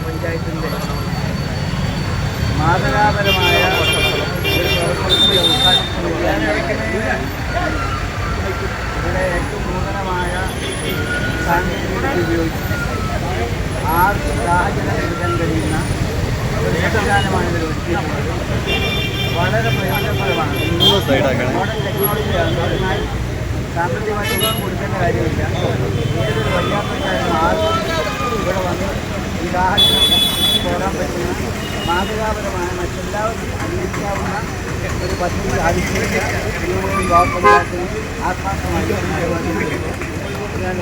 പഞ്ചായത്തിൻ്റെ മാതൃകാപരമായ ഒരു പ്രവർത്തനത്തിൻ്റെ ഇവിടെ ഏറ്റവും നൂതനമായ സാങ്കേതികത ഉപയോഗിച്ച് ആർക്കും സാഹചര്യം എടുക്കാൻ കഴിയുന്ന ഒരു സംവിധാനമാണ് ഇതിൽ ഒരുക്കിയിട്ടുള്ളത്. വളരെ പ്രയോജനപ്രദമാണ്. മോഡേൺ ടെക്നോളജിയാണ്. അതിനാൽ സാമ്പത്തികമായിട്ട് കൊടുക്കേണ്ട കാര്യമില്ല. ഏതൊരു വയ്യാത്തക്കാരും ആർക്കും ഇവിടെ വന്ന് ഈ സാഹചര്യം പോരാൻ പറ്റുന്ന മാതൃകാപരമായ മറ്റെല്ലാവരും അംഗീകരിക്കാവുന്ന ഒരു പദ്ധതി ആവിഷ്കരിച്ച ബ്ലോക്ക് പഞ്ചായത്തിന് ആത്മാർത്ഥമായി ഞാൻ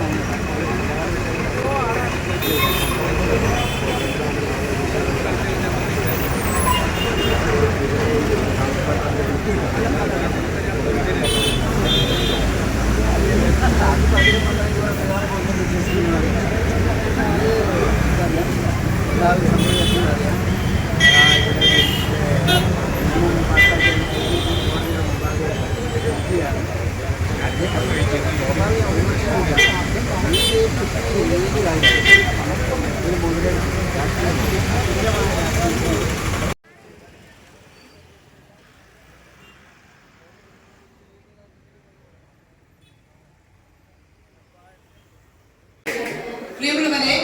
പ്രിയമുള്ളവരെ,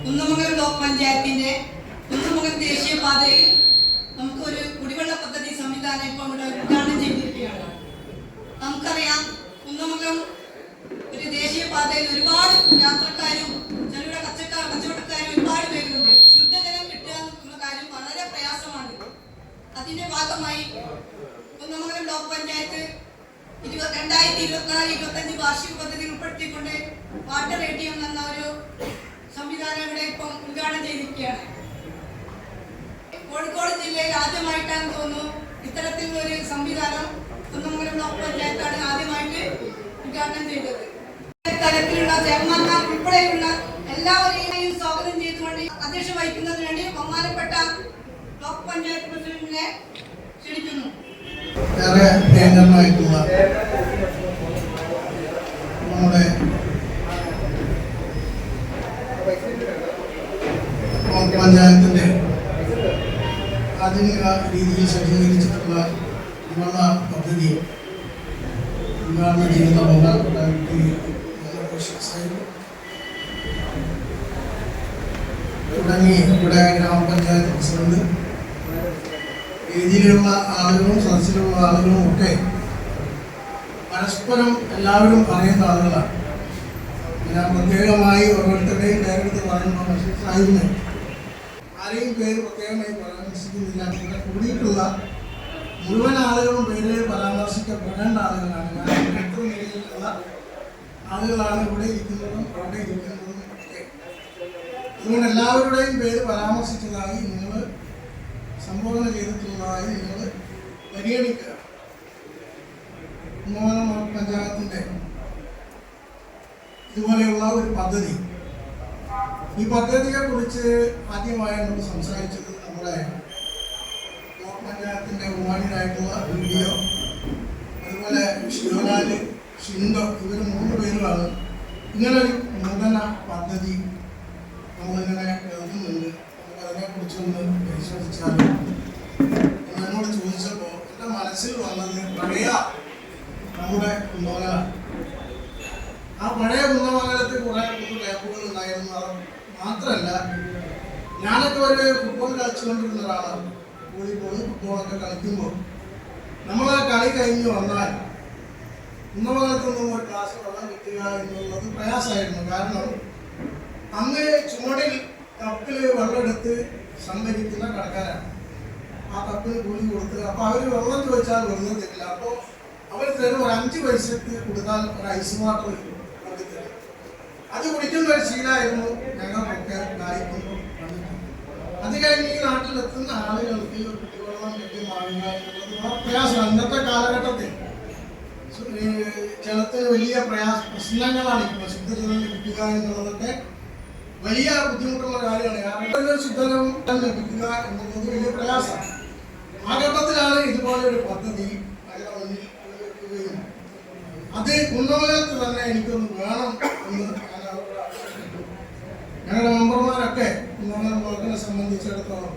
കുന്നമംഗലം ബ്ലോക്ക് പഞ്ചായത്തിന്റെ കുന്നമംഗലം ദേശീയപാതയിൽ നമുക്ക് ഒരു കുടിവെള്ള പദ്ധതി സംവിധാനം ഇപ്പോൾ ഇവിടെ ഉദ്ഘാടനം ചെയ്തിരിക്കുകയാണ്. നമുക്കറിയാം, കുന്നമംഗലം ഒരു ദേശീയപാതയിൽ ഒരുപാട് യാത്രക്കാരും ചെറുകിട കച്ചവടക്കാരും ഒരുപാട് പേരുണ്ട്. ശുദ്ധജലം കിട്ടുക എന്നുള്ള കാര്യം വളരെ പ്രയാസമാണ്. അതിന്റെ ഭാഗമായി കുന്നമംഗലം ബ്ലോക്ക് പഞ്ചായത്ത് 2024-25 വാർഷിക പദ്ധതിയിൽ ഉൾപ്പെടുത്തിക്കൊണ്ട് വാട്ടർ ATM എന്ന ഒരു സംവിധാനം ഇവിടെ ഇപ്പം ഉദ്ഘാടനം ചെയ്തിരിക്കുകയാണ്. കോഴിക്കോട് ജില്ലയിൽ ആദ്യമായിട്ടാണ് തോന്നുന്നു ഇത്തരത്തിലുള്ള ഒരു സംവിധാനം കുന്നമംഗലം ബ്ലോക്ക് പഞ്ചായത്താണ് ആദ്യമായിട്ട് ഉദ്ഘാടനം ചെയ്തത്. തലത്തിലുള്ള ചെയർമാൻമാർ ഉൾപ്പെടെയുള്ള എല്ലാവരെയും സ്വാഗതം ചെയ്തുകൊണ്ട് അധ്യക്ഷത വഹിക്കുന്നതിന് വേണ്ടി ബഹുമാനപ്പെട്ട ബ്ലോക്ക് പഞ്ചായത്ത് പ്രസിഡന്റിനെ ക്ഷണിക്കുന്നു. ഏറെ പ്രിയങ്കരനായിട്ടുള്ള നമ്മുടെ ബ്ലോക്ക് പഞ്ചായത്തിന്റെ ആധുനിക രീതിയിൽ സജ്ജീകരിച്ചിട്ടുള്ള കുടിവെള്ള പദ്ധതി ഉദ്ഘാടനം ചെയ്യുന്ന ബഹുമാനപ്പെട്ട തുടങ്ങി ഇവിടെ ഗ്രാമപഞ്ചായത്ത് പ്രസിഡന്റ്, വേദിയിലുള്ള ആളുകളും സദസ്സിലുള്ള ആളുകളും ഒക്കെ പരസ്പരം എല്ലാവരും പറയുന്ന ആളുകളാണ്. ഞാൻ പ്രത്യേകമായി ഓരോരുത്തരുടെയും പേരെടുത്ത് പറയുമ്പോൾ മനസ്സിലായിരുന്നു, ആരെയും പേര് പ്രത്യേകമായി പരാമർശിക്കുന്നില്ല. ഇവിടെ കൂടിയിട്ടുള്ള മുഴുവൻ ആളുകളും പേര് പരാമർശിക്കപ്പെടേണ്ട ആളുകളാണ്. ഞാൻ ഏറ്റവും നിലയിലുള്ള ആളുകളാണ് ഇവിടെ ഇരിക്കുന്നതും അവിടെ ഇരിക്കുന്നതും ഒക്കെ. അതുകൊണ്ട് എല്ലാവരുടെയും പേര് പരാമർശിച്ചതായി നിങ്ങൾ സംബോധന ചെയ്തിട്ടുള്ളതായി നിങ്ങൾ പരിഗണിക്കുക. കുന്നമംഗലം ബ്ലോക്ക് പഞ്ചായത്തിൻ്റെ ഇതുപോലെയുള്ള ഒരു പദ്ധതി, ഈ പദ്ധതിയെ കുറിച്ച് ആദ്യമായി നമ്മൾ സംസാരിച്ചത് നമ്മുടെ ബ്ലോക്ക് പഞ്ചായത്തിൻ്റെ ബഹുമാന്യരായിട്ടുള്ള വീഡിയോ, അതുപോലെ ശിവലാല്, ഷിൻഡോ, ഇവർ 3 പേരുമാണ് ഇങ്ങനൊരു നൂതന പദ്ധതി നമ്മളിങ്ങനെ കേൾക്കുന്നുണ്ട്. അതിനെക്കുറിച്ചൊന്ന് പരിശോധിച്ചാലും എന്നോട് ചോദിച്ചപ്പോൾ എൻ്റെ മനസ്സിൽ വന്നത് പഴയ നമ്മുടെ കുന്നമംഗലം. ആ പഴയ കുന്നമംഗലത്ത് കുറേ ക്യാമ്പുകൾ ഉണ്ടായിരുന്നു. അത് മാത്രമല്ല, ഞാനൊക്കെ ഒരു ഫുട്ബോൾ കളിച്ചുകൊണ്ടിരുന്ന ഒരാളാണ്. വോളിബോൾ ഫുട്ബോളൊക്കെ കളിക്കുമ്പോൾ നമ്മൾ ആ കളി കഴിഞ്ഞ് വന്നാൽ കുന്നമംഗലത്ത് നിന്നും ഒരു ഗ്ലാസ് വെള്ളം കിട്ടുക എന്നുള്ളത് പ്രയാസമായിരുന്നു. കാരണം അന്ന് ചുമടിൽ കപ്പിൽ വെള്ളമെടുത്ത് സംഭരിക്കുന്ന കടക്കാരാണ്. ആ കപ്പിന് കൂലി കൊടുത്ത് അപ്പോൾ അവർ വെള്ളം ചോദിച്ചാൽ വെള്ളം തരില്ല. അപ്പോൾ അവർ തരും ഒരു 5 പൈസക്ക് കൊടുത്താൽ ഒരു ഐസ് വാട്ടർ കൊണ്ടുതരും. അത് കുടിക്കുന്ന ഒരു ശീലമായിരുന്നു ഞങ്ങൾക്കൊക്കെ ഉണ്ടായിരിക്കുന്നു. അത് കഴിഞ്ഞ് ഈ നാട്ടിലെത്തുന്ന ആളുകൾക്ക് കുടിവെള്ളം ലഭ്യമാകുക എന്നുള്ളത് പ്രയാസമാണ്. ഇന്നത്തെ കാലഘട്ടത്തിൽ ജലത്തിന് വലിയ പ്രശ്നങ്ങളാണ്. ഇപ്പോൾ ശുദ്ധജലം ലഭിക്കുക എന്നുള്ളതൊക്കെ വലിയ ബുദ്ധിമുട്ടുള്ള കാര്യമാണ്. കാരണം ശുദ്ധജലം ലഭിക്കുക എന്നുള്ളത് വലിയ പ്രയാസമാണ്. ആ ഘട്ടത്തിലാണ് ഇതുപോലെ ഒരു പദ്ധതി ഞങ്ങളുടെ മുന്നിൽ വെക്കുകയും അത് കുന്നമംഗലത്ത് തന്നെ എനിക്കൊന്ന് വേണം എന്ന് ഞങ്ങളുടെ മെമ്പർമാരൊക്കെ കുന്നമംഗലം ബ്ലോക്കിനെ സംബന്ധിച്ചിടത്തോളം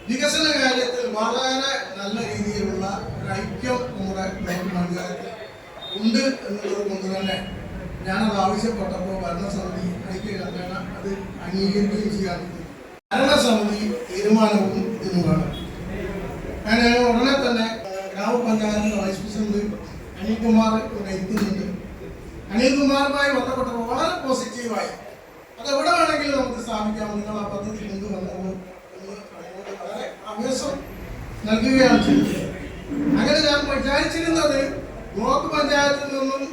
വികസന കാര്യത്തിൽ വളരെ നല്ല രീതിയിലുള്ള ഒരു ഐക്യം നമ്മുടെ ബ്ലോക്ക് പഞ്ചായത്തിൽ ഉണ്ട് എന്നുള്ളത് കൊണ്ട് തന്നെ ഞാനത് ആവശ്യപ്പെട്ടപ്പോൾ ഭരണസമിതി ഐക്യകണ്ഠേന അത് അംഗീകരിക്കുകയും ചെയ്യാൻ ഭരണസമിതി തീരുമാനവും ഇതിന് വേണം. ഞാൻ ഉടനെ തന്നെ ഗ്രാമപഞ്ചായത്ത് വൈസ് പ്രസിഡന്റ് അനിൽകുമാർ ഇവിടെ എത്തുന്നുണ്ട്. അനിൽകുമാറുമായി ബന്ധപ്പെട്ടപ്പോൾ വളരെ പോസിറ്റീവായി അതെവിടെ വേണമെങ്കിലും നമുക്ക് സ്ഥാപിക്കാം, നിങ്ങൾ ആ പദ്ധതി കൊണ്ടുവന്നു എന്ന് വളരെ ആവേശം നൽകുകയാണ് ചെയ്തത്. അങ്ങനെ ഞാൻ വിചാരിച്ചിരുന്നത് ബ്ലോക്ക് പഞ്ചായത്തിൽ നിന്നും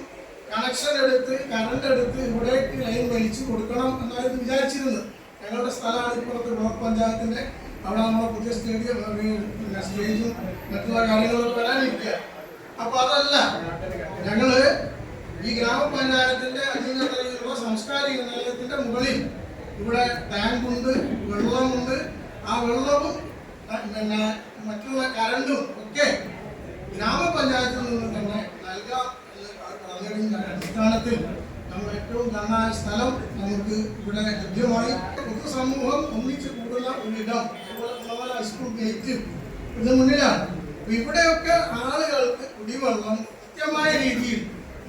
കണക്ഷൻ എടുത്ത് കറണ്ട് എടുത്ത് ഇവിടേക്ക് ലൈൻ വലിച്ചു കൊടുക്കണം എന്നായിരുന്നു വിചാരിച്ചിരുന്നത്. ഞങ്ങളുടെ സ്ഥലമാണ് ഇപ്പുറത്ത് ബ്ലോക്ക് പഞ്ചായത്തിന്റെ. അവിടെ നമ്മുടെ പുതിയ സ്റ്റേഡിയം സ്റ്റേജും മറ്റുള്ള കാര്യങ്ങളൊക്കെ വരാനിരിക്കുക. അപ്പൊ അതല്ല, ഞങ്ങള് ഈ ഗ്രാമപഞ്ചായത്തിന്റെ അധീനതയിലുള്ള സാംസ്കാരിക നിലയത്തിന്റെ മുകളിൽ ഇവിടെ ടാങ്കുണ്ട്, വെള്ളമുണ്ട്. ആ വെള്ളവും പിന്നെ മറ്റുള്ള കറണ്ടും ഒക്കെ ഗ്രാമപഞ്ചായത്തിൽ നിന്ന് തന്നെ നൽകാം എന്ന് പറഞ്ഞതിന്റെ അടിസ്ഥാനത്തിൽ നമ്മൾ ഏറ്റവും നന്നായ സ്ഥലം നമുക്ക് ഇവിടെ ലഭ്യമായി. പൊതുസമൂഹം ഒന്നിച്ച് കൂടുന്ന ഒരിടം ഹൈസ്കൂൾ ഗേറ്റ് ഇത് മുന്നിലാണ്. ഇവിടെയൊക്കെ ആളുകൾക്ക് കുടിവെള്ളം കൃത്യമായ രീതിയിൽ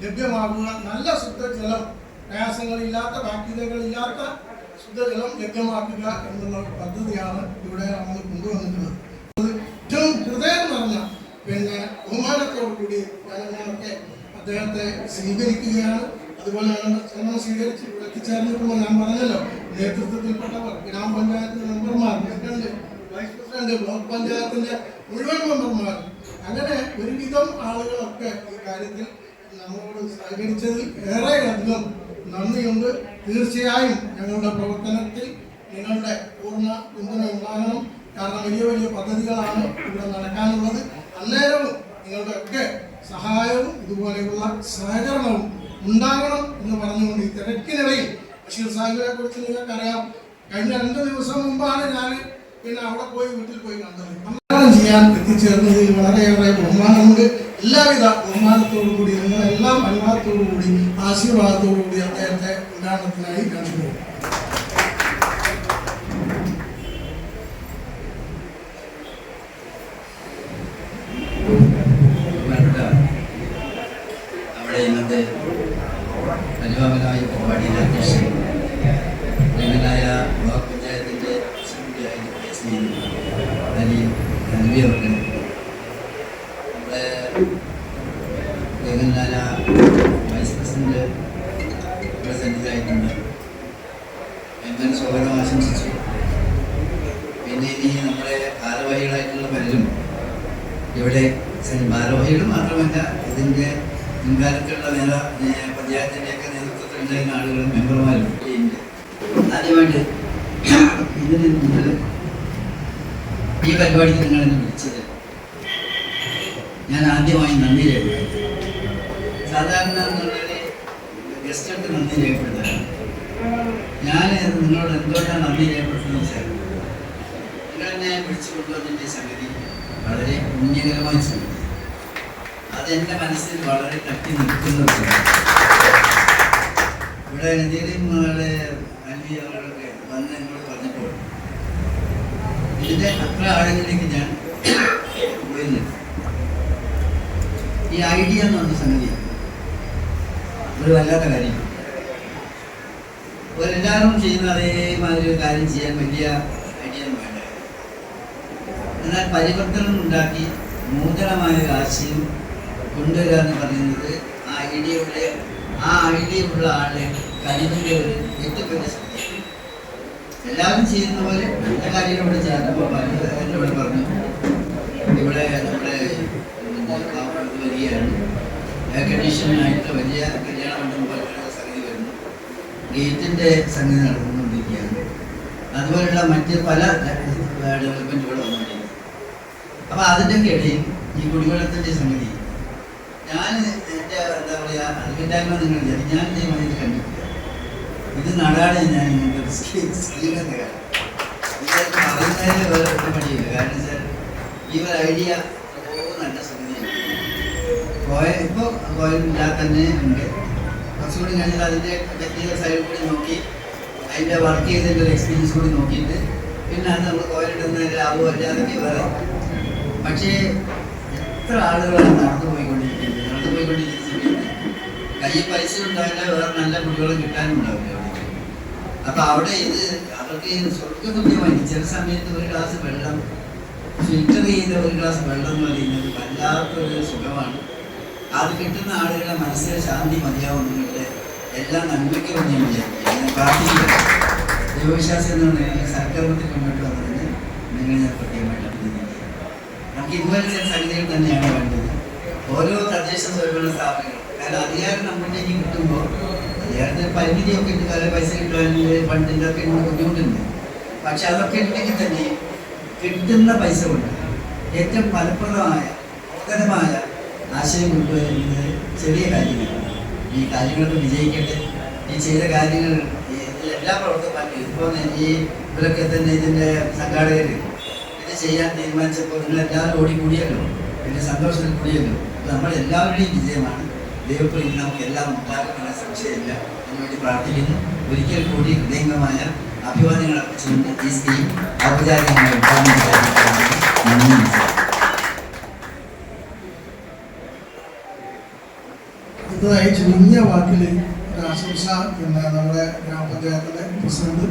ലഭ്യമാകുക, നല്ല ശുദ്ധജലം, പ്രയാസങ്ങളില്ലാത്ത ബാക്ടീരിയകളില്ലാത്ത ശുദ്ധജലം ലഭ്യമാക്കുക എന്നുള്ള പദ്ധതിയാണ് ഇവിടെ നമ്മൾ കൊണ്ടുവന്നിട്ടുള്ളത്. ഏറ്റവും ഹൃദയം നിറഞ്ഞ ബഹുമാനത്തോടു കൂടി ഞാനൊക്കെ അദ്ദേഹത്തെ സ്വീകരിക്കുകയാണ്. അതുപോലെ ഞങ്ങൾ സ്വീകരിച്ച് എത്തിച്ചേർന്നിട്ടുള്ള ഞാൻ പറഞ്ഞല്ലോ, നേതൃത്വത്തിൽപ്പെട്ടവർ, ഗ്രാമപഞ്ചായത്ത് മെമ്പർമാർ, പ്രസിഡന്റ്, വൈസ് പ്രസിഡന്റ്, ബ്ലോക്ക് പഞ്ചായത്തിന്റെ മുഴുവൻ മെമ്പർമാർ, അങ്ങനെ ഒരുവിധം ആളുകളൊക്കെ ഈ കാര്യത്തിൽ നമ്മളോട് സഹകരിച്ചതിൽ ഏറെയധികം നന്ദിയുണ്ട്. തീർച്ചയായും ഞങ്ങളുടെ പ്രവർത്തനത്തിൽ നിങ്ങളുടെ പൂർണ്ണ പിന്തുണ ഉണ്ടാകണം. കാരണം വലിയ വലിയ പദ്ധതികളാണ് ഇവിടെ നടക്കാനുള്ളത്. അന്നേരവും നിങ്ങളുടെ ഒക്കെ സഹായവും ഇതുപോലെയുള്ള സഹകരണവും ഉണ്ടാകണം എന്ന് പറഞ്ഞുകൊണ്ട് ഈ തിരക്കിനിടയിൽ ബഷീർ സാഹിബിനെ കുറിച്ച് നിങ്ങൾക്കറിയാം. കഴിഞ്ഞ 2 ദിവസം മുമ്പാണ് ഞാൻ അവിടെ പോയി വീട്ടിൽ പോയി കണ്ടത്. സമ്മാനം ചെയ്യാൻ എത്തിച്ചേർന്നതിൽ വളരെയേറെ ബഹുമാനമുണ്ട്. എല്ലാവിധ ബഹുമാനത്തോടു കൂടി നിങ്ങളെല്ലാം അനുവാദത്തോടു കൂടി ആശീർവാദത്തോടു കൂടി അദ്ദേഹത്തെ ഉദ്ഘാടനത്തിനായി കണ്ടുപോകും. നമ്മുടെ ഇന്നത്തെ പരിപാലനായ പരിപാടിയുടെ അധ്യക്ഷൻ പ്രഗനായ ബ്ലോക്ക് പഞ്ചായത്തിൻ്റെ നൽകിയവർക്ക് നമ്മുടെ പ്രഗനായ വൈസ് പ്രസിഡന്റ് പ്രസിഡന്റായിട്ടുണ്ട് എന്നെ സ്വാഗതം ആശംസിച്ചു. പിന്നെ ഇനി നമ്മുടെ ഭാരവാഹികളായിട്ടുള്ള പലരും ഇവിടെ ഭാരവാഹികൾ മാത്രമല്ല, ഇതിൻ്റെ മുൻകാലത്തുള്ള പഞ്ചായത്തിൻ്റെയൊക്കെ നേതൃത്വത്തിലുണ്ടായിരുന്ന ആളുകളും മെമ്പർമാരും ഉണ്ട്. ആദ്യമായിട്ട് ഇതിന് മുന്നിൽ ഈ പരിപാടിക്ക് നിങ്ങൾ എന്നെ വിളിച്ചത് ഞാൻ ആദ്യമായി നന്ദി രേഖപ്പെടുത്തി. സാധാരണ എന്നുള്ളത് ഗസ്റ്റുകൾക്ക് നന്ദി രേഖപ്പെടുത്താനാണ്. ഞാൻ നിങ്ങളോട് എന്തുകൊണ്ടാണ് നന്ദി രേഖപ്പെടുത്തുന്നത് വെച്ചാൽ നിങ്ങൾ എന്നെ വിളിച്ചു കൊണ്ടുവന്നതിൻ്റെ സംഗതി വളരെ പുണ്യകരമായ സംഗതി. അതെൻ്റെ മനസ്സിൽ വളരെ തട്ടി നിൽക്കുന്നത്. ഇവിടെ എന്തെങ്കിലും അല്ലി അവരൊക്കെ വന്ന് എന്നോട് പറഞ്ഞപ്പോൾ ഇതിൻ്റെ അത്ര ആഴങ്ങളിലേക്ക് ഞാൻ പോയിരുന്നില്ല. ഈ ഐഡിയ എന്ന് പറഞ്ഞ സംഗതി ഒരു വല്ലാത്ത കാര്യമാണ്. എല്ലാവരും ചെയ്യുന്ന അതേമാതിരി ഒരു കാര്യം ചെയ്യാൻ വലിയ ഐഡിയ ഒന്നും വേണ്ട. എന്നാൽ പരിവർത്തനം ഉണ്ടാക്കി നൂതനമായ ഒരു ആശയം കൊണ്ടുവരിക എന്ന് പറയുന്നത് ആ ഐഡിയ ഉള്ള ആളെ കഴിവിൻ്റെ ഒരു ഏറ്റവും വലിയ ശക്തിയാണ്. എല്ലാവരും ചെയ്യുന്ന പോലെ നല്ല കാര്യം ഇവിടെ ചേർന്നപ്പോൾ എന്നോട് പറഞ്ഞു, ഇവിടെ നമ്മുടെ വരികയാണ്, എയർ കണ്ടീഷനായിട്ട് വലിയ കല്യാണ മണ്ഡപം പോലുള്ള സംഗതി വരുന്നു, ഗേറ്റിൻ്റെ സംഗതി നടന്നുകൊണ്ടിരിക്കുകയാണ്, അതുപോലുള്ള മറ്റ് പല ഡെവലപ്മെൻറ്റുകൾ വന്നുകൊണ്ടിരിക്കുന്നു. അപ്പോൾ അതിൻ്റെയൊക്കെ ഇടയിൽ ഈ കുടിവെള്ളത്തിൻ്റെ സംഗതി ഞാൻ എൻ്റെ എന്താ പറയുക അറിവില്ലായ്മ നിങ്ങൾ വിചാരിക്കും, ഞാൻ എൻ്റെ മതിൽ കണ്ടിട്ടില്ല. ഇത് നടാതെ ഞാൻ ഇങ്ങനത്തെ സ്കീമെന്ന് കാണാം. ഇത് പറയുന്നതിൽ വേറെ ഒരു പണിയില്ല. കാരണം വെച്ചാൽ ഈ ഒരു ഐഡിയ നല്ല സംഗതിയാണ്. ഇപ്പോൾ കോയിലില്ലാതെ തന്നെ ഉണ്ട്. കുറച്ചുകൂടി കഴിഞ്ഞാൽ അതിൻ്റെ ടെക്നിക്കൽ സൈഡിൽ കൂടി നോക്കി അതിൻ്റെ വർക്ക് ചെയ്തതിൻ്റെ ഒരു എക്സ്പീരിയൻസ് കൂടി നോക്കിയിട്ട് പിന്നെ അത് നമ്മൾ കോയിലിടുന്നതിൻ്റെ ലാഭമോ അല്ലാതൊക്കെ വേറെ. പക്ഷേ എത്ര ആളുകളാണ് നടന്നു പോയിക്കൊണ്ടിരിക്കുന്നത് കയ്യിൽ പൈസ ഉണ്ടാവില്ല, വേറെ നല്ല കുട്ടികളും കിട്ടാനും ഉണ്ടാവില്ല. അപ്പോൾ അവിടെ ഇത് അവർക്ക് സ്വർഗ്ഗതുല്യമായി ചില സമയത്ത് ഒരു ഗ്ലാസ് വെള്ളം ഫിൽറ്റർ ചെയ്ത ഒരു ഗ്ലാസ് വെള്ളം എന്ന് പറയുന്നത് വല്ലാത്തൊരു സുഖമാണ്. അത് കിട്ടുന്ന ആളുകളുടെ മനസ്സിലെ ശാന്തി മതിയാവുന്നതിൻ്റെ എല്ലാ നന്മയ്ക്കും ഞാൻ വിചാരിക്കുക. പ്രാർത്ഥിക്കുക. ദൈവവിശ്വാസം എന്ന് പറഞ്ഞാൽ സൽക്കർമ്മത്തിൽ മുന്നോട്ട് വന്നതിന് നിങ്ങൾ ഞാൻ പ്രത്യേകമായിട്ട് അഭിനന്ദിക്കുക. നമുക്ക് ഇതുപോലെ ചില സംഗതികൾ തന്നെയാണ് വേണ്ടത്. ഓരോ തദ്ദേശ സ്വയംഭരണ സ്ഥാപനങ്ങളും കാരണം അധികാരം നമ്മളിലേക്ക് കിട്ടുമ്പോൾ അധികാരത്തിന് പരിമിതിയൊക്കെ ഉണ്ട്. കാലം പൈസ കിട്ടാനുള്ള ഫണ്ടിൻ്റെ ഒക്കെ ബുദ്ധിമുട്ടുണ്ട്. പക്ഷെ അതൊക്കെ ഉണ്ടെങ്കിൽ തന്നെ കിട്ടുന്ന പൈസ കൊണ്ട് ഏറ്റവും ഫലപ്രദമായ നൂതനമായ ആശയം കൊണ്ടുവരുന്നത് ചെറിയ കാര്യങ്ങളാണ്. ഈ കാര്യങ്ങളൊക്കെ വിജയിക്കട്ടെ. ഈ ചെയ്ത കാര്യങ്ങൾ എല്ലാ പ്രവർത്തകരും ഇപ്പോൾ ഈ ഇവരൊക്കെ തന്നെ ഇതിൻ്റെ സംഘാടകർ ഇത് ചെയ്യാൻ തീരുമാനിച്ചപ്പോൾ നിങ്ങളെല്ലാവരും ഓടിക്കൂടിയല്ലോ, പിന്നെ സന്തോഷത്തിൽ കൂടിയല്ലോ. നമ്മളെല്ലാവരുടെയും വിജയമാണ്. ദൈവപ്രീതി നമുക്ക് എല്ലാം ഉണ്ടാകുമെന്ന സംശയമില്ല. അതിനുവേണ്ടി പ്രാർത്ഥിക്കുന്നു. ഒരിക്കൽ കൂടി ഹൃദയംഗമായ അഭിവാദ്യങ്ങൾ അർപ്പിച്ചുകൊണ്ട് ഈ സ്കീം ഔപചാരികമായി അടുത്തതായി ചുരുങ്ങിയ വാക്കിൽ ഒരു ആശംസ പിന്നെ നമ്മുടെ ഗ്രാമപഞ്ചായത്തിലെ പ്രസിഡന്റ്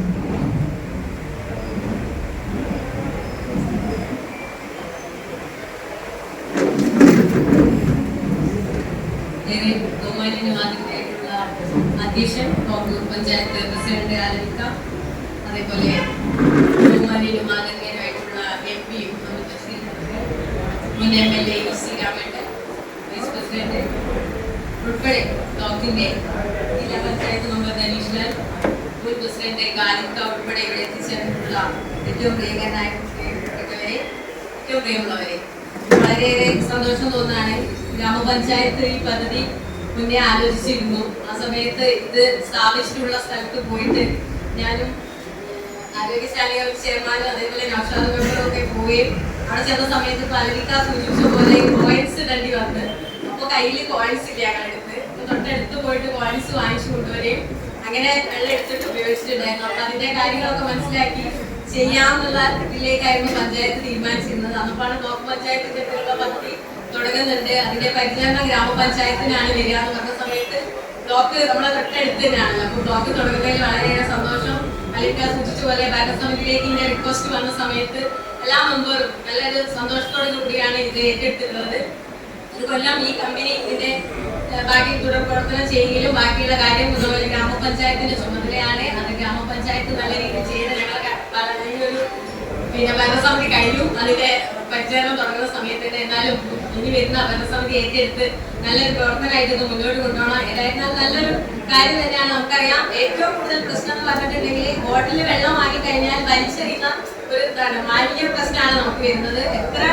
അധ്യക്ഷൻ കോട്ടൂർ പഞ്ചായത്ത് പ്രസിഡന്റ് ആലമിക്ക, അതേപോലെ ബഹുമാന്യനുമാകന്യരായിട്ടുള്ള MP മുൻ MLA ശ്രീരാമേട്ടൻ, വൈസ് പ്രസിഡന്റ് ഉൾപ്പെടെ ബ്ലോക്കിന്റെ ജില്ലാ പഞ്ചായത്ത് മെമ്പർ ധനീഷ്ലാൽ, മുൻ പ്രസിഡന്റ് ഗാലിക്ക ഉൾപ്പെടെ ഇവിടെ എത്തിച്ചേർന്നിട്ടുള്ള ഏറ്റവും പ്രിയങ്കരനായ ഏറ്റവും പ്രിയമുള്ളവരെ, വളരെയേറെ സന്തോഷം തോന്നുകയാണ്. ഗ്രാമപഞ്ചായത്ത് ഈ പദ്ധതി മുന്നേ ആലോചിച്ചിരുന്നു. ആ സമയത്ത് ഇത് സ്ഥാപിച്ചിട്ടുള്ള സ്ഥലത്ത് പോയിട്ട് ഞാനും ആരോഗ്യശാലയുടെ ചെയർമാനും അതേപോലെ നൗഷാദ് മെമ്പറും ഒക്കെ പോവുകയും അവിടെ ചെന്ന സമയത്ത് പലരിക്ക സൂചിപ്പിച്ച പോലെ കോയിൻസ് ഇടേണ്ടി വന്ന് അപ്പോൾ കയ്യിൽ കോയിൻസ് ഇല്ല ഞങ്ങളെടുത്ത്. തൊട്ടടുത്ത് പോയിട്ട് കോയിൻസ് വാങ്ങിച്ചു കൊണ്ടുവരികയും അങ്ങനെ വെള്ളം എടുത്തിട്ട് ഉപയോഗിച്ചിട്ടുണ്ടായിരുന്നു. അപ്പൊ അതിന്റെ കാര്യങ്ങളൊക്കെ മനസ്സിലാക്കി ചെയ്യാമെന്നുള്ള ഇതിലേക്കായിരുന്നു പഞ്ചായത്ത് തീരുമാനിച്ചിരുന്നത്. അന്നപ്പാണ് ബ്ലോക്ക് പഞ്ചായത്തിന്റെ പദ്ധതി തുടങ്ങുന്നുണ്ട്. അതിന്റെ പരിചരണം ഗ്രാമപഞ്ചായത്തിനാണ് വരിക എന്ന് പറഞ്ഞ സമയത്ത് ബ്ലോക്ക് നമ്മളെ തൊട്ടടുത്ത് തന്നെയാണല്ലോ. അപ്പൊ ബ്ലോക്ക് തുടങ്ങുന്നതിൽ വളരെയേറെ സന്തോഷം. അല്ലെങ്കിൽ സൂചിച്ച പോലെ ഭരണസമിതിയിലേക്ക് ഇതിന്റെ റിക്വസ്റ്റ് വന്ന സമയത്ത് എല്ലാ മെമ്പറും നല്ലൊരു സന്തോഷത്തോടു കൂടിയാണ് ഇത് ഏറ്റെടുത്തിട്ടുള്ളത്. ഒരു കൊല്ലം ഈ കമ്പനി ഇതിന്റെ ബാക്കി തുടർ പ്രവർത്തനം ചെയ്യുകയും ബാക്കിയുള്ള കാര്യം ഇതുപോലെ ഗ്രാമപഞ്ചായത്തിന്റെ ചുമതലയാണ്. അത് ഗ്രാമപഞ്ചായത്ത് നല്ല രീതിയിൽ ചെയ്ത് ഞങ്ങളെ പിന്നെ ഭരണസമിതി കഴിഞ്ഞു. അതിന്റെ പരിചരണം തുടങ്ങുന്ന സമയത്ത് തന്നെ എന്നാലും ഇനി വരുന്ന ഭരണസമിതി ഏറ്റെടുത്ത് നല്ലൊരു പ്രവർത്തനമായിട്ട് ഇത് മുന്നോട്ട് കൊണ്ടുപോകണം. ഏതായിരുന്നാലും നല്ലൊരു കാര്യം തന്നെയാണ്. നമുക്കറിയാം ഏറ്റവും കൂടുതൽ പ്രശ്നം എന്ന് പറഞ്ഞിട്ടുണ്ടെങ്കിൽ ബോട്ടിൽ വെള്ളം വാങ്ങിക്കഴിഞ്ഞാൽ വലിച്ചെറിയുന്ന ഒരു മാലിന്യ പ്രശ്നമാണ് നമുക്ക് വരുന്നത്. എത്ര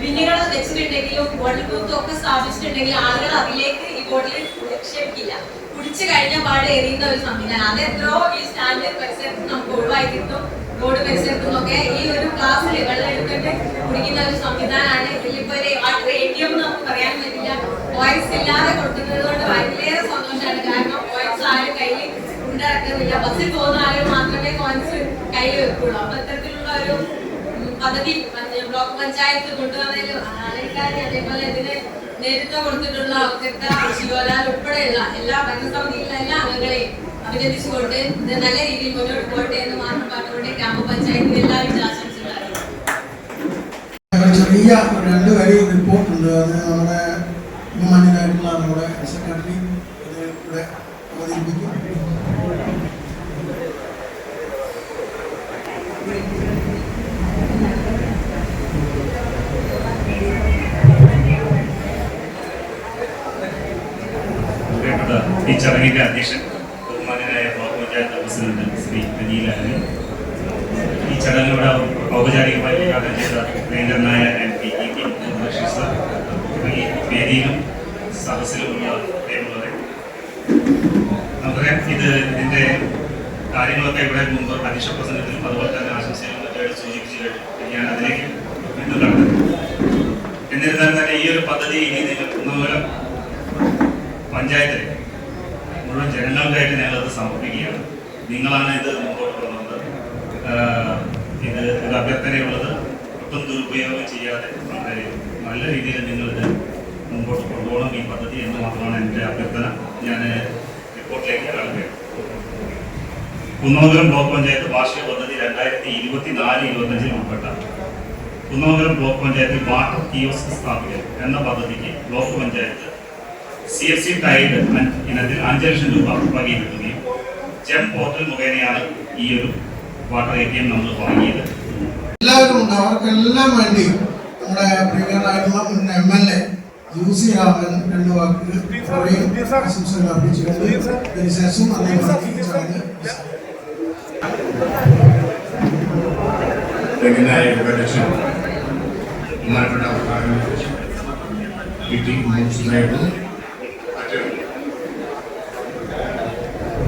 ബിന്നുകൾ വെച്ചിട്ടുണ്ടെങ്കിലും ബോട്ടിൽ ബൂത്തും ഒക്കെ സ്ഥാപിച്ചിട്ടുണ്ടെങ്കിൽ ആളുകൾ അതിലേക്ക് ഈ ബോട്ടിൽ നിക്ഷേപിക്കില്ല. കുടിച്ചു കഴിഞ്ഞ പാട് എറിയുന്ന ഒരു സംവിധാനം അത് എത്രയോ ഈ സ്റ്റാൻഡ് പരിസരത്ത് നമുക്ക് ഒഴിവായി കിട്ടും. റോഡ് പരിസരത്തു നിന്നൊക്കെ ഈ ഒരു ക്ലാസ്സിൽ വെള്ളം എടുത്തിട്ട് കുടിക്കുന്ന ഒരു സംവിധാനമാണ്. ഇതിലിപ്പോ ഒരു വാട്ടർ ATM നമുക്ക് പറയാൻ പറ്റില്ല. കോയിൻസ് ഇല്ലാതെ കൊടുക്കുന്നത് കൊണ്ട് വളരെയേറെ സന്തോഷമാണ്. കാരണം കോയിൻസ് ആരും കയ്യിൽ കൊണ്ടിറക്കുന്നില്ല. ബസ്സിൽ പോകുന്ന ആളുകൾ മാത്രമേ കോയിൻസ് കയ്യിൽ വെക്കുള്ളൂ. അപ്പൊ ഇത്തരത്തിലുള്ള ഒരു പദ്ധതി ബ്ലോക്ക് പഞ്ചായത്ത് കൊണ്ടുവന്നതിൽ ആലക്കാരി അതേപോലെ ഇതിന് നേതൃത്വം കൊടുത്തിട്ടുള്ള ഒക്കത്ത ശിവലാൽ ഉൾപ്പെടെയുള്ള എല്ലാ ഭരണസമിതിയിലുള്ള എല്ലാ അംഗങ്ങളെയും അഭിനന്ദിച്ചുകൊണ്ട് ഇത് നല്ല രീതിയിൽ മുന്നോട്ട് പോകട്ടെ എന്ന് മാത്രം പറഞ്ഞുകൊണ്ട് ഗ്രാമപഞ്ചായത്തിന് എല്ലാവിധ ആശംസകളും. ചെറിയ 2 വരി റിപ്പോർട്ടുണ്ട്. അത് നമ്മുടെ ബഹുമാന്യനായിട്ടുള്ള നമ്മുടെ സെക്രട്ടറി ഇവിടെ അവതരിപ്പിക്കും. ഈ ചടങ്ങിന്റെ അധ്യക്ഷൻ ബഹുമാന്യനായ ബ്ലോക്ക് പഞ്ചായത്ത് പ്രസിഡന്റ് ശ്രീ അനിലാണ്. ഈ ചടങ്ങിലൂടെ ഔപചാരികമായി ഉദ്ഘാടനം ചെയ്ത പ്രിയങ്കരനായ MP തുടങ്ങി വേദിയിലും സദസ്സിലുമുള്ള പ്രിയമുള്ളവരെ, നമുക്കറിയാം ഇതിന്റെ കാര്യങ്ങളൊക്കെ ഇവിടെ മുമ്പ് അധ്യക്ഷ പ്രസംഗത്തിലും അതുപോലെ തന്നെ ആശംസകളും മറ്റുമായിട്ട് സൂചിപ്പിച്ചു കഴിഞ്ഞു. ഞാൻ അതിലേക്ക് വീണ്ടും കടന്നു. എന്നിരുന്നാലും തന്നെ ഈ ഒരു പദ്ധതി ഇനി കുന്നമംഗലം പഞ്ചായത്തിലെ മുഴുവൻ ജനങ്ങൾക്കായിട്ട് ഞങ്ങളത് സമർപ്പിക്കുകയാണ്. നിങ്ങളാണ് ഇത് മുമ്പോട്ട് കൊണ്ടുവന്നത്. ഇത് ഒരു അഭ്യർത്ഥനയുള്ളത് ഒട്ടും ദുരുപയോഗം ചെയ്യാതെ വളരെ നല്ല രീതിയിൽ നിങ്ങളിത് മുമ്പോട്ട് കൊണ്ടുപോകണം ഈ പദ്ധതി എന്ന് മാത്രമാണ് എൻ്റെ അഭ്യർത്ഥന. ഞാൻ റിപ്പോർട്ടിലേക്ക് കടക്കുകയാണ്. കുന്നമംഗലം ബ്ലോക്ക് പഞ്ചായത്ത് വാർഷിക പദ്ധതി 2024-25 ഉൾപ്പെട്ട കുന്നമംഗലം ബ്ലോക്ക് പഞ്ചായത്തിൽ വാട്ടർ കിയോസ്ക് സ്ഥാപിക്കൽ എന്ന പദ്ധതിക്ക് ബ്ലോക്ക് പഞ്ചായത്ത് CFC ടൈഡ് ഇനത്തിൽ 5 ലക്ഷം രൂപ വകയിരുത്തുകയും ജെം പോർട്ടൽ മുഖേനയാണ് ഈ ഒരു വാട്ടർ ATM നമ്മൾ വാങ്ങിയത്. എല്ലാവരും ഉണ്ട്. അവർക്കെല്ലാം വേണ്ടി നമ്മുടെ പ്രിയങ്കരനായിട്ടുള്ള മുൻ MLA UC രാമൻ 2 വാക്കുകൾ പറയും ആശംസകൾ അർപ്പിച്ചുകൊണ്ട് ഇതിനുശേഷം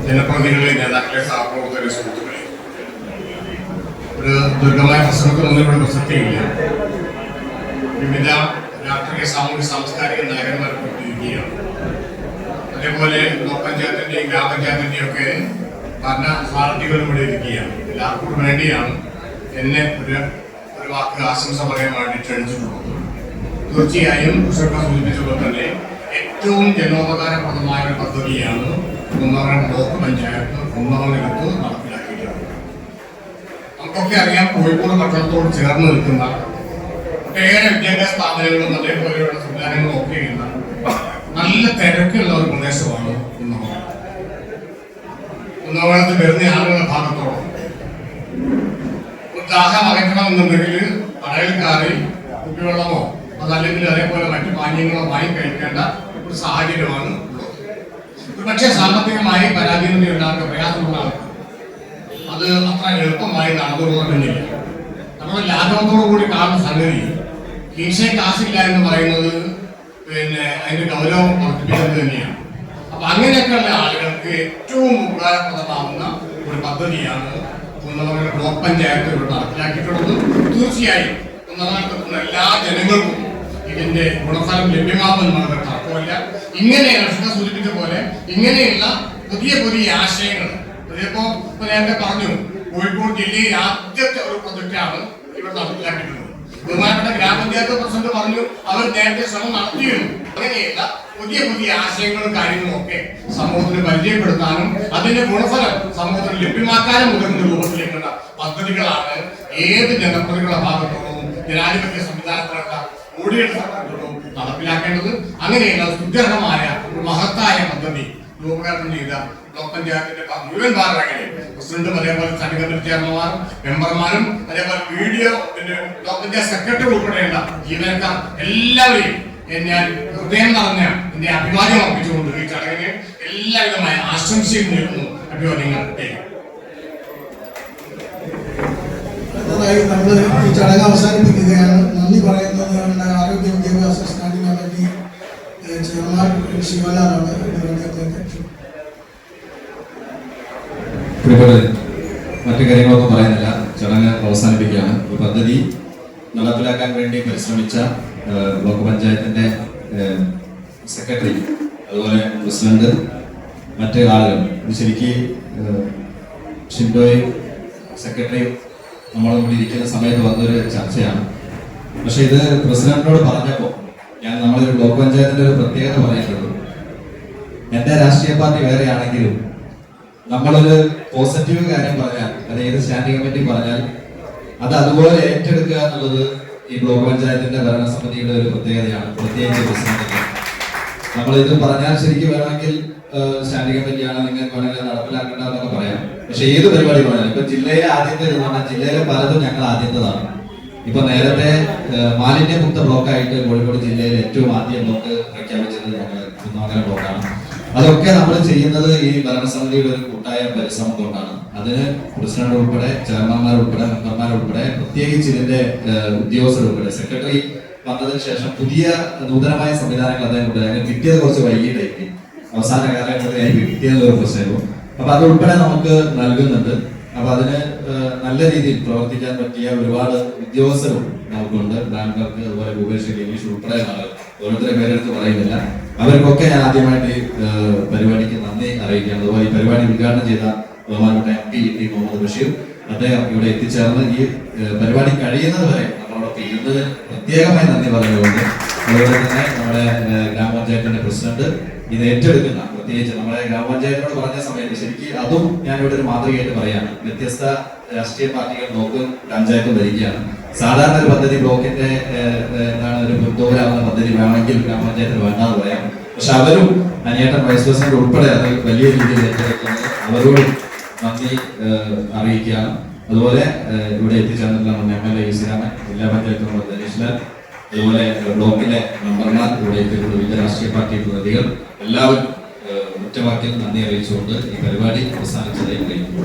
ജനപ്രതിനിധികളെ, നേതാക്കളെ, സഹപ്രവർത്തകരെ, സുഹൃത്തുക്കളെ, ഒരു ദീർഘമായ പ്രസംഗത്തിനൊന്നും ഇവിടെ പ്രസക്തിയില്ല. വിവിധ രാഷ്ട്രീയ, സാമൂഹ്യ, സാംസ്കാരിക നായകന്മാർ പ്രവർത്തിക്കുകയാണ്. അതേപോലെ ബ്ലോക്ക് പഞ്ചായത്തിന്റെയും ഗ്രാമപഞ്ചായത്തിന്റെയും ഒക്കെ ഭരണ പാർട്ടികളും ഇവിടെ ഇരിക്കുകയാണ്. എല്ലാവർക്കും വേണ്ടിയാണ് എന്നെ ഒരു വാക്ക് ആശംസ പറയാൻ വേണ്ടി ക്ഷണിച്ചിട്ടുള്ളത്. തീർച്ചയായും കൃഷ്ണ സൂചിപ്പിച്ചപ്പോൾ തന്നെ ഏറ്റവും ജനോപകാരപ്രദമായ ഒരു പദ്ധതിയാണ് കുന്നമംഗലം ബ്ലോക്ക് പഞ്ചായത്ത് കുന്നമംഗലത്ത് നടപ്പിലാക്കിയിട്ടുള്ളത്. നമുക്കൊക്കെ അറിയാം, കോഴിക്കോട് പട്ടണത്തോട് ചേർന്ന് നിൽക്കുന്ന ഒട്ടേറെ വിദ്യാഭ്യാസ സ്ഥാപനങ്ങളും അതേപോലെയുള്ള സംവിധാനങ്ങളും ഒക്കെയുള്ള നല്ല തിരക്കുള്ള ഒരു പ്രദേശമാണ് കുന്നമംഗലം. കുന്നമംഗലത്ത് വരുന്ന ആളുകളുടെ ഭാഗത്തോളം ദാഹം അകറ്റണമെന്നുണ്ടെങ്കിൽ കടയിൽ കയറി കുപ്പിവെള്ളമോ അതല്ലെങ്കിൽ അതേപോലെ മറ്റു പാനീയങ്ങളോ വാങ്ങി കഴിക്കേണ്ട ഒരു സാഹചര്യമാണ് ഉള്ളത്. പക്ഷേ സാമ്പത്തികമായി പരാധീനതയുണ്ടാകുന്ന പ്രയാസമുള്ള ആൾക്ക് അത് അത്ര എളുപ്പമായി നടന്നുകൊള്ളുന്നില്ല. നമ്മൾ ലാഘവത്തോടു കൂടി കാണുന്ന സംഗതി കീശയെ കാശില്ല എന്ന് പറയുന്നത് അതിന്റെ ഗൗരവം വർദ്ധിപ്പിക്കുന്നത് തന്നെയാണ്. അപ്പൊ അങ്ങനെയൊക്കെയുള്ള ആളുകൾക്ക് ഏറ്റവും ഉപകാരപ്രദമാകുന്ന ഒരു പദ്ധതിയാണ് കുന്നമംഗലം ബ്ലോക്ക് പഞ്ചായത്ത് ഇവിടെ നടപ്പിലാക്കിയിട്ടുള്ളത്. തീർച്ചയായും കുന്നമംഗലത്തുള്ള എല്ലാ ജനങ്ങൾക്കും ഇതിന്റെ ഗുണഫലം ലഭ്യമാകുമെന്നുള്ള തർക്കമില്ല. ഇങ്ങനെ കൃഷ്ണ സൂചിപ്പിച്ച പോലെ ഇങ്ങനെയുള്ള പുതിയ പുതിയ ആശയങ്ങൾ ഇതിപ്പോ നേരത്തെ പറഞ്ഞു, കോഴിക്കോട് ജില്ലയിൽ ആദ്യത്തെ ഒരു പ്രൊജക്റ്റാണ് ഇവിടെ നടപ്പിലാക്കിയിട്ടുള്ളത്. ബഹുമാനപ്പെട്ട ഗ്രാമപഞ്ചായത്ത് പ്രസിഡന്റ് പറഞ്ഞു അവർ നേരത്തെ ശ്രമം നടത്തിയിരുന്നു. അങ്ങനെയുള്ള പുതിയ പുതിയ ആശയങ്ങളും കാര്യങ്ങളും ഒക്കെ സമൂഹത്തിന് പരിചയപ്പെടുത്താനും അതിന്റെ ഗുണഫലം സമൂഹത്തിന് ലഭ്യമാക്കാനും ഉതകുന്ന രൂപത്തിലേക്കുള്ള പദ്ധതികളാണ് ഏത് ജനപ്രതികളുടെ ഭാഗത്തോടും ജനാധിപത്യ സംവിധാനത്തിലുള്ള കൂടിയെടുത്തും നടപ്പിലാക്കേണ്ടത്. അങ്ങനെയുള്ള സുദൃഢമായ ഒരു മഹത്തായ പദ്ധതി രൂപകൽപ്പന ചെയ്ത ബ്ലോക്ക് പഞ്ചായത്തിന്റെ മുഴുവൻ ഭാരവാഹികളെ പ്രസിഡന്റും അതേപോലെ സ്റ്റാൻഡിംഗ് കമ്മിറ്റി ചെയർമാൻമാരും മെമ്പർമാരും അതേപോലെ ബ്ലോക്ക് പഞ്ചായത്ത് സെക്രട്ടറി ഉൾപ്പെടെയുള്ള ജീവനക്കാർ എല്ലാവരെയും ഞാൻ ഹൃദയം നിറഞ്ഞ എന്റെ അഭിവാദ്യം അർപ്പിച്ചുകൊണ്ട് ഈ ചടങ്ങിന് എല്ലാവിധമായ ആശംസയും നേരുന്നു. അഭിവാദ്യങ്ങൾ. നമ്മൾ ഈ ചടങ്ങ് അവസാനിപ്പിക്കുകയാണ്. നന്ദി പറയുന്നത് നമ്മുടെ ആരോഗ്യ വിദ്യാഭ്യാസ സ്റ്റാൻഡിംഗ് കമ്മിറ്റി ചെയർമാൻ ശിവലാലാണ്. മറ്റു കാര്യങ്ങളൊന്നും പറയുന്നില്ല, ചടങ്ങ് അവസാനിപ്പിക്കുകയാണ്. ഈ പദ്ധതി നടപ്പിലാക്കാൻ വേണ്ടി പരിശ്രമിച്ച ബ്ലോക്ക് പഞ്ചായത്തിന്റെ സെക്രട്ടറി, അതുപോലെ പ്രസിഡന്റ്, മറ്റ് ആളുകൾ, ഇത് ശരിക്ക് ഷിൻഡോയും സെക്രട്ടറിയും നമ്മളും കൂടി ഇരിക്കുന്ന സമയത്ത് വന്നൊരു ചർച്ചയാണ്. പക്ഷെ ഇത് പ്രസിഡന്റിനോട് പറഞ്ഞപ്പോൾ നമ്മളൊരു ബ്ലോക്ക് പഞ്ചായത്തിന്റെ ഒരു പ്രത്യേകത പറയുന്നത്, എന്റെ രാഷ്ട്രീയ പാർട്ടി വേറെയാണെങ്കിലും നമ്മളൊരു പോസിറ്റീവ് കാര്യം പറഞ്ഞാൽ, അത് ഏത് സ്റ്റാൻഡിംഗ് കമ്മിറ്റി പറഞ്ഞാൽ അത് അതുപോലെ ഏറ്റെടുക്കുക എന്നുള്ളത് ഈ ബ്ലോക്ക് പഞ്ചായത്തിന്റെ ഭരണസമിതിയുടെ ഒരു പ്രത്യേകതയാണ്. പ്രത്യേകിച്ച് പ്രസിഡന്റിന്റെ നമ്മൾ ഇത് പറഞ്ഞാൽ ശരിക്കും വേണമെങ്കിൽ സ്റ്റാൻഡിംഗ് കമ്മിറ്റിയാണ്, നിങ്ങൾക്ക് വേണമെങ്കിൽ നടപ്പിലാക്കേണ്ടതെന്നൊക്കെ പറയാം. പക്ഷെ ഏത് പരിപാടി പറഞ്ഞാലും ഇപ്പൊ ജില്ലയിലെ ആദ്യത്തെ എന്ന് പറഞ്ഞാൽ ജില്ലയിലെ പലതും ഞങ്ങൾ ആദ്യത്തേതാണ്. ഇപ്പൊ നേരത്തെ മാലിന്യമുക്ത ബ്ലോക്കായിട്ട് കോഴിക്കോട് ജില്ലയിൽ ഏറ്റവും ആദ്യം ബ്ലോക്ക് പ്രഖ്യാപിച്ചത് ഞങ്ങൾ കുന്നമംഗലം ബ്ലോക്കാണ്. അതൊക്കെ നമ്മൾ ചെയ്യുന്നത് ഈ ഭരണസമിതിയുടെ ഒരു കൂട്ടായ പരിശ്രമം കൊണ്ടാണ്. അതിന് പ്രസിഡന്റ് ഉൾപ്പെടെ, ചെയർമാൻമാർ ഉൾപ്പെടെ, മെമ്പർമാർ ഉൾപ്പെടെ, പ്രത്യേകിച്ച് ഇതിന്റെ ഉദ്യോഗസ്ഥർ ഉൾപ്പെടെ, സെക്രട്ടറി വന്നതിന് ശേഷം പുതിയ നൂതനമായ സംവിധാനങ്ങൾ അദ്ദേഹം കൊണ്ടുവരാൻ കിട്ടിയത് കുറച്ച് വൈകിട്ടായിരിക്കും, അവസാന കാലഘട്ടത്തിലായി കിട്ടിയത് ഒരു പ്രശ്നവും. അപ്പൊ അതുൾപ്പെടെ നമുക്ക് നൽകുന്നുണ്ട്. അപ്പൊ അതിന് നല്ല രീതിയിൽ പ്രവർത്തിക്കാൻ പറ്റിയ ഒരുപാട് ഉദ്യോഗസ്ഥരും നമുക്കുണ്ട്. ബാങ്കർക്ക്, അതുപോലെ ഭൂപേഷ് ഇംഗ്ലീഷ് ഉൾപ്പെടെ ഓരോരുത്തരെ പേരെടുത്ത് പറയുന്നില്ല. അവർക്കൊക്കെ ഞാൻ ആദ്യമായിട്ട് ഈ പരിപാടിക്ക് നന്ദി അറിയിക്കുകയാണ്. അതുപോലെ ഈ പരിപാടി ഉദ്ഘാടനം ചെയ്ത ബഹുമാനപ്പെട്ട MP മുഹമ്മദ് ബഷീർ, അദ്ദേഹം ഇവിടെ എത്തിച്ചേർന്ന് ഈ പരിപാടി കഴിയുന്നത് വരെ നമ്മളോടൊപ്പം ഇരുന്നതിന് പ്രത്യേകമായി നന്ദി പറഞ്ഞുകൊണ്ട്, അതുപോലെ തന്നെ നമ്മുടെ ഗ്രാമപഞ്ചായത്തിന്റെ പ്രസിഡന്റ് ഇത് ഏറ്റെടുക്കുന്ന, പ്രത്യേകിച്ച് നമ്മുടെ ഗ്രാമപഞ്ചായത്തിനോട് പറഞ്ഞ സമയത്ത് ശരിക്കും അതും ഞാനിവിടെ ഒരു മാതൃകയായിട്ട് പറയാണ്. വ്യത്യസ്ത രാഷ്ട്രീയ പാർട്ടികൾ ബ്ലോക്ക് പഞ്ചായത്ത് ഭരിക്കുകയാണ്. സാധാരണ ഒരു പദ്ധതി ബ്ലോക്കിന്റെ എന്താണ് ഒരു വൃത്തോപരാകുന്ന പദ്ധതി വേണമെങ്കിൽ ഗ്രാമപഞ്ചായത്തിന് വേണ്ടാന്ന് പറയാം. പക്ഷെ അവരും അനിയേട്ടൻ വൈസ് പ്രസിഡന്റ് ഉൾപ്പെടെ അത് വലിയ രീതിയിൽ ഏറ്റെടുക്കുന്നത് അവരോട് നന്ദി അറിയിക്കുകയാണ്. അതുപോലെ ഇവിടെ എത്തിച്ചേർന്നിട്ടുള്ള MLA ഈശ്വരാമൻ, ജില്ലാ പഞ്ചായത്ത് മെമ്പർ ധനീഷ്ലാൽ, അതുപോലെ ബ്ലോക്കിലെ മെമ്പർമാർ, ഇവിടെ എത്തിയിട്ടുള്ള വിവിധ രാഷ്ട്രീയ പാർട്ടി പ്രതിനിധികൾ, എല്ലാവരും ഒറ്റവാക്കിൽ നന്ദി അറിയിച്ചുകൊണ്ട് ഈ പരിപാടി അവസാനിച്ചതായി കഴിയുന്നു.